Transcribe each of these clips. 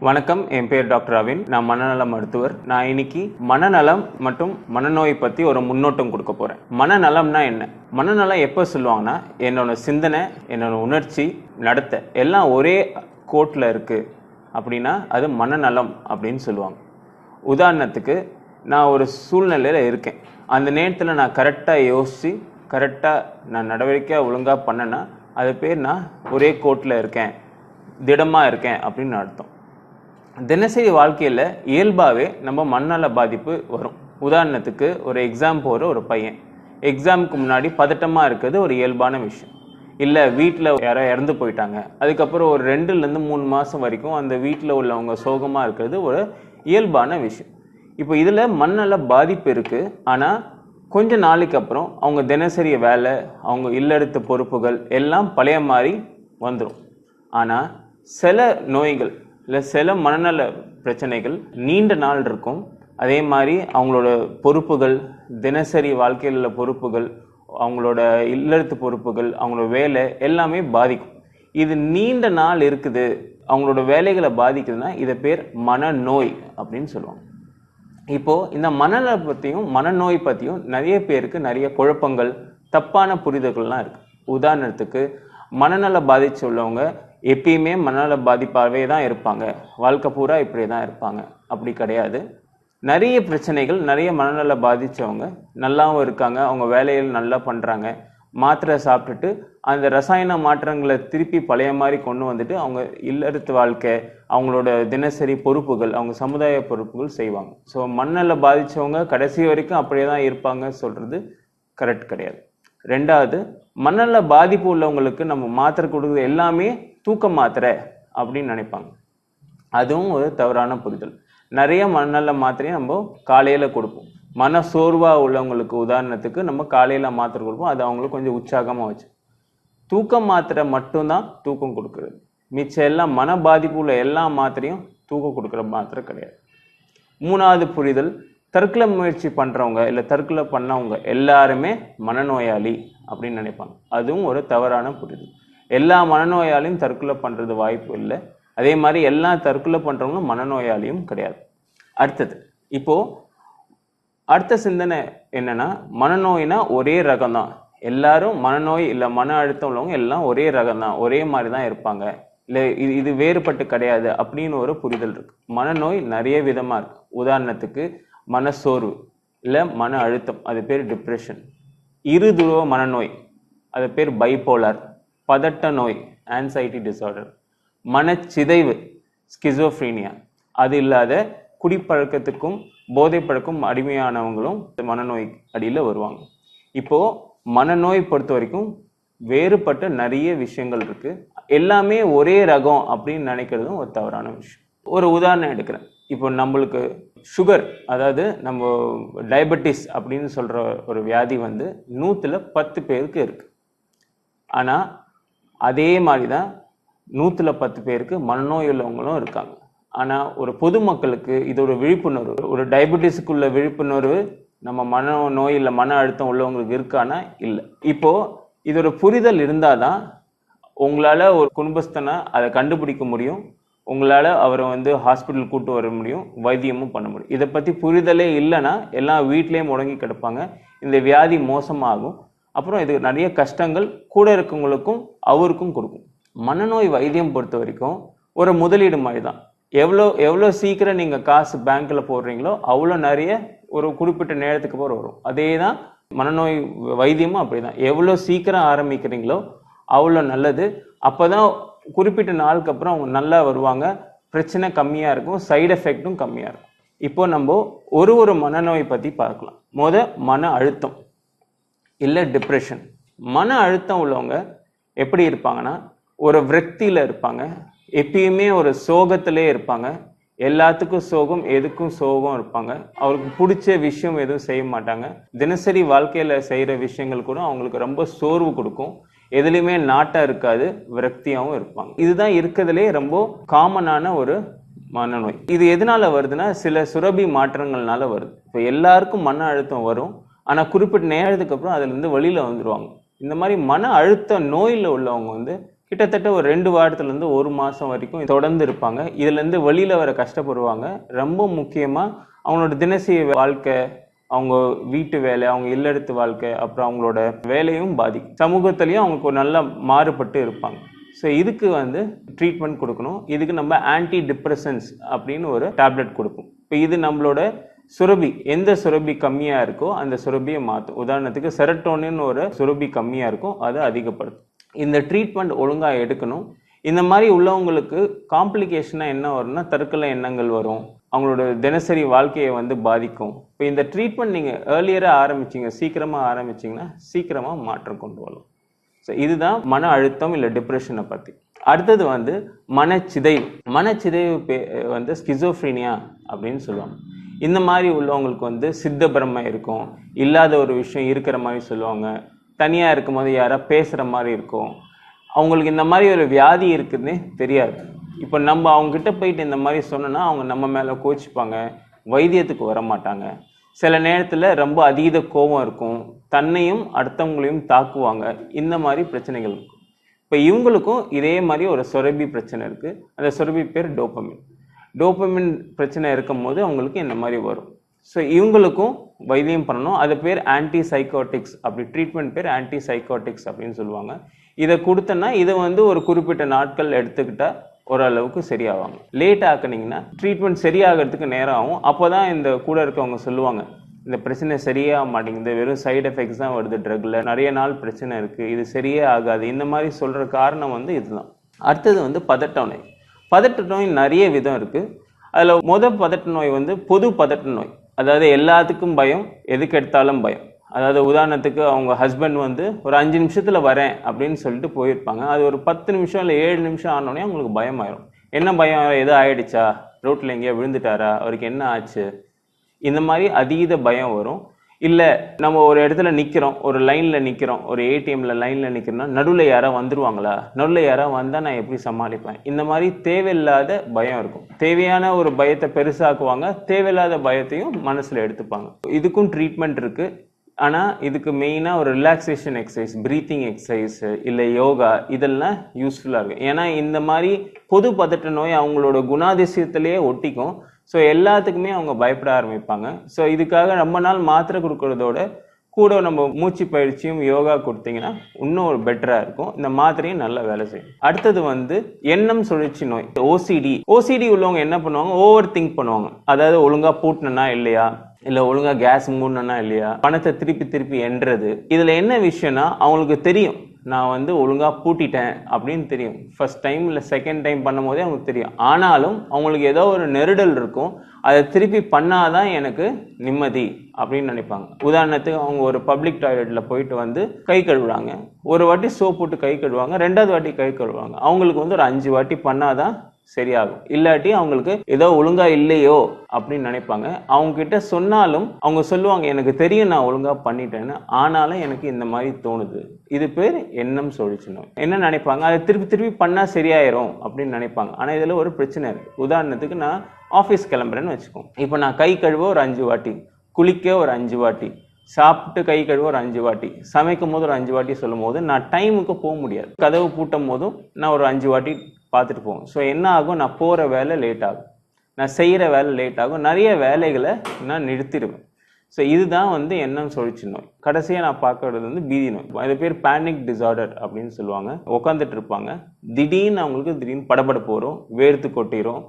வணக்கம், என் பேர் டாக்டர் அவின். நான் மனநல மருத்துவர். நான் இன்னைக்கு மனநலம் மற்றும் மனநோய் பற்றி ஒரு முன்னோட்டம் கொடுக்க போகிறேன். மனநலம்னா என்ன? மனநலம் எப்போ சொல்லுவாங்கன்னா, என்னோட சிந்தனை, என்னோட உணர்ச்சி, நடத்தை எல்லாம் ஒரே கோட்டில் இருக்குது அப்படின்னா அது மனநலம் அப்படின்னு சொல்லுவாங்க. உதாரணத்துக்கு, நான் ஒரு சூழ்நிலையில் இருக்கேன். அந்த நேரத்தில் நான் கரெக்டாக யோசித்து கரெக்டாக நான் நடவடிக்கை ஒழுங்காக பண்ணேன்னா அது பேர் நான் ஒரே கோட்டில் இருக்கேன், திடமாக இருக்கேன் அப்படின்னு அர்த்தம். தினசரி வாழ்க்கையில் இயல்பாகவே நம்ம மனநல பாதிப்பு வரும். உதாரணத்துக்கு, ஒரு எக்ஸாம் போகிற ஒரு பையன் எக்ஸாமுக்கு முன்னாடி பதட்டமாக இருக்கிறது ஒரு இயல்பான விஷயம். இல்லை, வீட்டில் யாரோ இறந்து போயிட்டாங்க, அதுக்கப்புறம் ஒரு 2-3 மாதம் வரைக்கும் அந்த வீட்டில் உள்ளவங்க சோகமாக இருக்கிறது ஒரு இயல்பான விஷயம். இப்போ இதில் மனநல பாதிப்பு இருக்குது. ஆனால் கொஞ்ச நாளைக்கு அப்புறம் அவங்க தினசரி வேலை, அவங்க இல்லறத்து பொறுப்புகள் எல்லாம் பழைய மாதிரி வந்துடும். ஆனால் சில நோய்கள் இல்லை சில மனநல பிரச்சனைகள் நீண்ட நாள் இருக்கும். அதே மாதிரி அவங்களோட பொறுப்புகள், தினசரி வாழ்க்கையில் உள்ள பொறுப்புகள், அவங்களோட இல்லறத்து பொறுப்புகள், அவங்களோட வேலை எல்லாமே பாதிக்கும். இது நீண்ட நாள் இருக்குது, அவங்களோட வேலைகளை பாதிக்குதுன்னா இதை பேர் மனநோய் அப்படின்னு சொல்லுவாங்க. இப்போது இந்த மனநல பற்றியும் மனநோய் பற்றியும் நிறைய பேருக்கு நிறைய குழப்பங்கள், தப்பான புரிதல்கள்லாம் இருக்குது. உதாரணத்துக்கு, மனநல பாதிச்சு உள்ளவங்க எப்பயுமே மனநல பாதிப்பாகவே தான் இருப்பாங்க, வாழ்க்கை பூரா இப்படி தான் இருப்பாங்க. அப்படி கிடையாது. நிறைய பிரச்சனைகள், நிறைய மனநல பாதித்தவங்க நல்லாவும் இருக்காங்க, அவங்க வேலையில் நல்லா பண்ணுறாங்க. மாத்திரை சாப்பிட்டுட்டு அந்த ரசாயன மாற்றங்களை திருப்பி பழைய மாதிரி கொண்டு வந்துட்டு அவங்க இல்லறத்து வாழ்க்கை, அவங்களோட தினசரி பொறுப்புகள், அவங்க சமுதாய பொறுப்புகள் செய்வாங்க. ஸோ மனநல பாதித்தவங்க கடைசி வரைக்கும் அப்படியே தான் இருப்பாங்க சொல்கிறது கரெக்ட் கிடையாது. ரெண்டாவது, மனநல பாதிப்பு உள்ளவங்களுக்கு நம்ம மாத்திரை கொடுக்குறது எல்லாமே தூக்க மாத்திரை அப்படின்னு நினைப்பாங்க. அதுவும் ஒரு தவறான புரிதல். நிறைய மனநல மாத்திரையை நம்ம காலையில் கொடுப்போம். மன சோர்வாக உள்ளவங்களுக்கு உதாரணத்துக்கு நம்ம காலையில் மாத்திரை கொடுப்போம், அது அவங்களுக்கு கொஞ்சம் உற்சாகமாக வச்சு. தூக்கம் மாத்திரை மட்டும்தான் தூக்கம் கொடுக்குறது. மிச்சம் எல்லாம் மன பாதிப்பு உள்ள எல்லா மாத்திரையும் தூக்கம் கொடுக்குற மாத்திரை கிடையாது. மூணாவது புரிதல், தற்கொலை முயற்சி பண்ணுறவங்க இல்லை தற்கொலை பண்ணவங்க எல்லாருமே மனநோயாளி அப்படின்னு நினைப்பாங்க. அதுவும் ஒரு தவறான புரிதல். எல்லா மனநோயாளியும் தற்கொலை பண்ணுறது வாய்ப்பு இல்லை. அதே மாதிரி எல்லா தற்கொலை பண்ணுறவங்களும் மனநோயாளியும் கிடையாது. அடுத்தது, இப்போது அடுத்த சிந்தனை என்னென்னா, மனநோயினா ஒரே ரகம் தான், எல்லாரும் மனநோய் இல்லை மன அழுத்தம் உள்ளவங்க எல்லாம் ஒரே ரகம் தான், ஒரே மாதிரி தான் இருப்பாங்க, இல்லை இது வேறுபட்டு கிடையாது அப்படின்னு ஒரு புரிதல் இருக்குது. மனநோய் நிறைய விதமாக இருக்குது. உதாரணத்துக்கு, மனசோர்வு இல்லை மன அழுத்தம், அது பேர் டிப்ரெஷன். இருதுருவ மனநோய், அது பேர் பைபோலார். பதட்ட நோய், ஆன்சைட்டி டிசார்டர். மனச்சிதைவு, ஸ்கிசோஃப்ரீனியா. அது இல்லாத குடிப்பழக்கத்துக்கும் போதை பழக்கம் அடிமையானவங்களும் மனநோய் அடியில் வருவாங்க. இப்போது மனநோய் பொறுத்த வரைக்கும் வேறுபட்ட நிறைய விஷயங்கள் இருக்குது. எல்லாமே ஒரே ரகம் அப்படின்னு நினைக்கிறதும் ஒரு தவறான விஷயம். ஒரு உதாரணம் எடுக்கிறேன். இப்போ நம்மளுக்கு சுகர், அதாவது நம்ம டயபெட்டிஸ் அப்படின்னு சொல்கிற ஒரு வியாதி 100ல் 10 பேருக்கு இருக்குது. ஆனால் அதே மாதிரி தான் 100ல் 10 பேருக்கு மனநோய் உள்ளவங்களும் இருக்காங்க. ஆனால் ஒரு பொதுமக்களுக்கு இது ஒரு விழிப்புணர்வு, ஒரு டயபெட்டிஸுக்குள்ள விழிப்புணர்வு நம்ம மனநோய் இல்லை மன அழுத்தம் உள்ளவங்களுக்கு இருக்கானா இல்லை. இப்போது இதோட புரிதல் இருந்தால் தான் உங்களால் ஒரு குடும்பஸ்தனை அதை கண்டுபிடிக்க முடியும், உங்களால் அவரை ஹாஸ்பிட்டல் கூட்டு வர முடியும், வைத்தியமும் பண்ண முடியும். இதை பற்றி புரிதலே இல்லைன்னா எல்லாம் வீட்டிலேயே முடங்கி கிடப்பாங்க. இந்த வியாதி மோசமாகும். அப்புறம் இது நிறைய கஷ்டங்கள் கூட இருக்கவங்களுக்கும் அவருக்கும் கொடுக்கும். மனநோய் வைத்தியம் பொறுத்த வரைக்கும் ஒரு முதலீடு மாதிரி தான். எவ்வளோ சீக்கிரம் நீங்கள் காசு பேங்க்கில் போடுறீங்களோ அவ்வளோ நிறைய ஒரு குறிப்பிட்ட நேரத்துக்கு அப்புறம் வரும். அதே தான் மனநோய் வைத்தியமும் அப்படி தான். எவ்வளோ சீக்கிரம் ஆரம்பிக்கிறீங்களோ அவ்வளோ நல்லது. அப்போ தான் குறிப்பிட்ட நாளுக்கு அப்புறம் அவங்க நல்லா வருவாங்க, பிரச்சனை கம்மியாக இருக்கும், சைடு எஃபெக்டும் கம்மியாக இருக்கும். இப்போ நம்ம ஒரு மனநோய் பற்றி பார்க்கலாம். மன அழுத்தம் இல்லை டிப்ரெஷன். மன அழுத்தம் உள்ளவங்க எப்படி இருப்பாங்கன்னா, ஒரு விரக்தியில் இருப்பாங்க, எப்பயுமே ஒரு சோகத்திலே இருப்பாங்க, எல்லாத்துக்கும் சோகம், எதுக்கும் சோகம் இருப்பாங்க, அவருக்கு பிடிச்ச விஷயம் எதுவும் செய்ய மாட்டாங்க, தினசரி வாழ்க்கையில் செய்கிற விஷயங்கள் கூட அவங்களுக்கு ரொம்ப சோர்வு கொடுக்கும், எதுலையுமே நாட்டம் இருக்காது, விரக்தியாகவும் இருப்பாங்க. இதுதான் இருக்கிறதுலே ரொம்ப காமனான ஒரு மனநோய். இது எதனால வருதுன்னா, சில சுரபி மாற்றங்கள்னால வருது. இப்போ எல்லாருக்கும் மன அழுத்தம் வரும், ஆனால் குறிப்பிட்ட நேரத்துக்கு அப்புறம் அதுலேருந்து வெளியில் வந்துடுவாங்க. இந்த மாதிரி மன அழுத்த நோயில் உள்ளவங்க கிட்டத்தட்ட ஒரு 2 வாரத்துலேருந்து 1 மாதம் வரைக்கும் தொடர்ந்து இருப்பாங்க. இதுலேருந்து வெளியில் வர கஷ்டப்படுவாங்க. ரொம்ப முக்கியமாக அவங்களோட தினசரி வாழ்க்கை, அவங்க வீட்டு வேலை, அவங்க இல்லறத்து வாழ்க்கை, அப்புறம் அவங்களோட வேலையும் பாதிக்கும். சமூகத்திலையும் அவங்களுக்கு ஒரு நல்ல மாறுபட்டு இருப்பாங்க. ஸோ இதுக்கு ட்ரீட்மெண்ட் கொடுக்கணும். இதுக்கு நம்ம ஆன்டி டிப்ரெசன்ஸ் அப்படின்னு ஒரு டேப்லெட் கொடுப்போம். இப்போ இது நம்மளோட சுரபி, எந்த சுரபி கம்மியாக இருக்கோ அந்த சுரபியை மாற்றும். உதாரணத்துக்கு செரட்டோனின் ஒரு சுரபி கம்மியாக இருக்கும், அதை அதிகப்படுத்தும். இந்த ட்ரீட்மெண்ட் ஒழுங்காக எடுக்கணும். இந்த மாதிரி உள்ளவங்களுக்கு காம்ப்ளிகேஷனாக என்ன வரும்னா தற்கொலை எண்ணங்கள் வரும், அவங்களோட தினசரி வாழ்க்கையை பாதிக்கும். இப்போ இந்த ட்ரீட்மெண்ட் நீங்கள் ஏர்லியராக ஆரம்பிச்சிங்க, சீக்கிரமாக ஆரம்பிச்சிங்கன்னா சீக்கிரமாக மாற்றம் கொண்டு வரலாம். ஸோ இதுதான் மன அழுத்தம் இல்லை டிப்ரெஷனை பற்றி. அடுத்தது மனச்சிதைவு. மனச்சிதைவு ஸ்கிசோஃப்ரீனியா அப்படின்னு சொல்லுவாங்க. இந்த மாதிரி உள்ளவங்களுக்கு சித்தபிரமை இருக்கும், இல்லாத ஒரு விஷயம் இருக்கிற மாதிரி சொல்லுவாங்க, தனியாக இருக்கும்போது யாரா பேசுகிற மாதிரி இருக்கும். அவங்களுக்கு இந்த மாதிரி ஒரு வியாதி இருக்குதுன்னே தெரியாது. இப்போ நம்ம அவங்ககிட்ட போயிட்டு இந்த மாதிரி சொன்னோன்னா அவங்க நம்ம மேலே கோச்சிப்பாங்க, வைத்தியத்துக்கு வர மாட்டாங்க. சில நேரத்தில் ரொம்ப அதீத கோபம் இருக்கும், தன்னையும் அடுத்தவங்களையும் தாக்குவாங்க. இந்த மாதிரி பிரச்சனைகள் இருக்கும். இப்போ இவங்களுக்கும் இதே மாதிரி ஒரு சுரபி பிரச்சனை இருக்குது. அந்த சுரபி பேர் டோப்பமின் பிரச்சனை இருக்கும் போது அவங்களுக்கு இந்த மாதிரி வரும். ஸோ இவங்களுக்கும் வைத்தியம் பண்ணணும். அது பேர் ஆன்டிசைக்கோட்டிக்ஸ். அப்படி ட்ரீட்மெண்ட் பேர் ஆன்டிசைக்கோட்டிக்ஸ் அப்படின்னு சொல்லுவாங்க. இதை கொடுத்தோன்னா இதை ஒரு குறிப்பிட்ட நாட்கள் எடுத்துக்கிட்டால் ஓரளவுக்கு சரியாவாங்க. லேட் ஆக்குனீங்கன்னா ட்ரீட்மெண்ட் சரியாகிறதுக்கு நேரம் ஆகும். அப்போ தான் இந்த கூட இருக்கவங்க சொல்லுவாங்க, இந்த பிரச்சனை சரியாக மாட்டேங்குது, வெறும் சைடு எஃபெக்ட்ஸ் தான் வருது, ட்ரக்கில் நிறைய நாள் பிரச்சனை இருக்குது, இது சரியே ஆகாது. இந்த மாதிரி சொல்கிற காரணம் இதுதான். அடுத்தது பதட்ட நோய். பதட்ட நோய் நிறைய விதம் இருக்குது. அதில் பதட்ட நோய் பொது பதட்ட நோய். அதாவது எல்லாத்துக்கும் பயம், எதுக்கு எடுத்தாலும் பயம். அதாவது உதாரணத்துக்கு அவங்க ஹஸ்பண்ட் ஒரு 5 நிமிஷத்தில் வரேன் அப்படின்னு சொல்லிட்டு போயிருப்பாங்க. அது ஒரு 10 நிமிஷம் இல்லை 7 நிமிஷம் ஆனோடனே அவங்களுக்கு பயம் ஆயிரும். என்ன பயம்? எதுவும் ஆயிடுச்சா, ரோட்டில் எங்கேயோ விழுந்துட்டாரா, அவருக்கு என்ன ஆச்சு, இந்த மாதிரி அதீத பயம் வரும். இல்லை நம்ம ஒரு இடத்துல நிற்கிறோம், ஒரு லைனில் நிற்கிறோம், ஒரு ஏடிஎம்மில் லைனில் நிற்கிறோம்னா நடுவில் யாராவது வந்துடுவாங்களா, நடுவில் யாராவது வந்தால் நான் எப்படி சமாளிப்பேன், இந்த மாதிரி தேவையில்லாத பயம் இருக்கும். தேவையான ஒரு பயத்தை பெருசாக்குவாங்க, தேவையில்லாத பயத்தையும் மனசில் எடுத்துப்பாங்க. இதுக்கும் ட்ரீட்மெண்ட் இருக்குது. ஆனால் இதுக்கு மெயினாக ஒரு ரிலாக்ஸேஷன் எக்ஸசைஸ், ப்ரீத்திங் எக்ஸசைஸ் இல்லை யோகா, இதெல்லாம் யூஸ்ஃபுல்லாக இருக்கும். ஏன்னா இந்த மாதிரி பொது பதட்ட நோய் அவங்களோட குணாதிசயத்திலேயே ஒட்டிக்கும். ஸோ எல்லாத்துக்குமே அவங்க பயப்பட ஆரம்பிப்பாங்க. ஸோ இதுக்காக ரொம்ப நாள் மாத்திரை கொடுக்கறதோட கூட நம்ம மூச்சு பயிற்சியும் யோகா கொடுத்தீங்கன்னா இன்னும் ஒரு பெட்டராக இருக்கும். இந்த மாத்திரையும் நல்லா வேலை செய்யும். அடுத்தது எண்ணம் சுழற்சி நோய், ஓசிடி உள்ளவங்க என்ன பண்ணுவாங்க, ஓவர் திங்க் பண்ணுவாங்க. அதாவது ஒழுங்காக பூட்டினா இல்லையா, இல்லை ஒழுங்காக கேஸ் மூடனா இல்லையா, பணத்தை திருப்பி எண்றது. இதில் என்ன விஷயம்னா அவங்களுக்கு தெரியும் நான் ஒழுங்காக பூட்டிட்டேன் அப்படின்னு தெரியும். ஃபர்ஸ்ட் டைம் இல்லை செகண்ட் டைம் பண்ணும் போதே அவங்களுக்கு தெரியும். ஆனாலும் அவங்களுக்கு ஏதோ ஒரு நெருடல் இருக்கும், அதை திருப்பி பண்ணாதான் எனக்கு நிம்மதி அப்படின்னு நினைப்பாங்க. உதாரணத்துக்கு அவங்க ஒரு பப்ளிக் டாய்லெட்டில் போயிட்டு கை கழுவுறாங்க. ஒரு வாட்டி சோப் போட்டு கை கழுவாங்க, 2வது வாட்டி கை கழுவுவாங்க. அவங்களுக்கு ஒரு 5 வாட்டி பண்ணாதான் சரியாகும். இல்லாட்டி அவங்களுக்கு ஏதோ ஒழுங்கா இல்லையோ அப்படின்னு நினைப்பாங்க. அவங்க கிட்ட சொன்னாலும் அவங்க சொல்லுவாங்க, எனக்கு தெரியும் நான் ஒழுங்கா பண்ணிட்டேன்னு, ஆனாலும் எனக்கு இந்த மாதிரி தோணுது. இது பேர் எண்ணம் சுழற்சி நோய். என்ன நினைப்பாங்க, அதை திருப்பி பண்ணா சரியாயிரும் அப்படின்னு நினைப்பாங்க. ஆனா இதுல ஒரு பிரச்சனை இருக்கு. உதாரணத்துக்கு நான் ஆஃபீஸ் கிளம்புறேன்னு வச்சுக்கோங்க. இப்போ நான் கை கழுவ ஒரு 5 வாட்டி, குளிக்க ஒரு 5 வாட்டி, சாப்பிட்டு கை கழுவ ஒரு 5 வாட்டி, சமைக்கும் போது ஒரு 5 வாட்டி சொல்லும் போது நான் டைமுக்கு போக முடியாது. கதவு பூட்டும் போதும் நான் ஒரு 5 வாட்டி பார்த்துட்டு போவோம். ஸோ என்ன ஆகும், நான் போகிற வேலை லேட் ஆகும், நான் செய்கிற வேலை லேட் ஆகும், நிறைய வேலைகளை நான் நிறுத்திடுவேன். ஸோ இதுதான் எண்ணம் சுழற்சி நோய். கடைசியாக நான் பார்க்கறது பீதி நோய். அது பேர் பேனிக் டிசார்டர் அப்படின்னு சொல்லுவாங்க. உட்காந்துட்டு இருப்பாங்க, திடீர்னு படபடப்பு வரும், வேர்த்து கொட்டிடும்,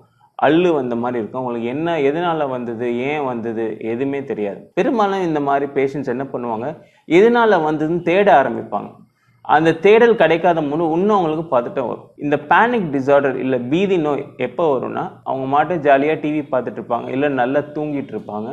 அள்ளு வந்த மாதிரி இருக்கும். அவங்களுக்கு என்ன எதனால வந்தது, ஏன் வந்தது எதுவுமே தெரியாது. பெரும்பாலும் இந்த மாதிரி பேஷண்ட்ஸ் என்ன பண்ணுவாங்க, எதனால வந்ததுன்னு தேட ஆரம்பிப்பாங்க. அந்த தேடல் கிடைக்காத போது இன்னும் அவங்களுக்கு பதட்டம் வரும். இந்த பேனிக் டிசார்டர் இல்லை பீதி நோய் எப்போ வரும்னா, அவங்க மாட்டும் ஜாலியாக டிவி பார்த்துட்டு இருப்பாங்க, இல்லை நல்லா தூங்கிட்டு இருப்பாங்க,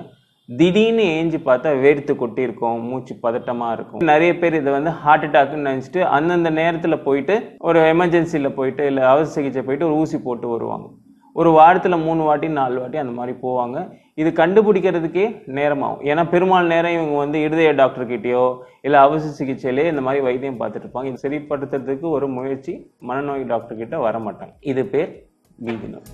திடீர்னு ஏஞ்சி பார்த்தா வேர்த்து கொட்டி இருக்கும், மூச்சு பதட்டமாக இருக்கும். நிறைய பேர் இதை ஹார்ட் அட்டாக்னு நினச்சிட்டு அந்தந்த நேரத்தில் போயிட்டு ஒரு எமர்ஜென்சியில் போயிட்டு இல்லை அவசர சிகிச்சை போயிட்டு ஒரு ஊசி போட்டு வருவாங்க. ஒரு வாரத்தில் 3 வாட்டி 4 வாட்டி அந்த மாதிரி போவாங்க. இது கண்டுபிடிக்கிறதுக்கே நேரமாகும். ஏன்னா பெரும்பாலும் நேரம் இவங்க இருதய டாக்டர்கிட்டயோ இல்லை அவசர சிகிச்சையிலே இந்த மாதிரி வைத்தியம் பார்த்துட்டு இருப்பாங்க. இது சரிப்படுத்துறதுக்கு ஒரு முயற்சி மனநோய் டாக்டர்கிட்ட வர மாட்டாங்க. இது பேர் பீதி நோய்.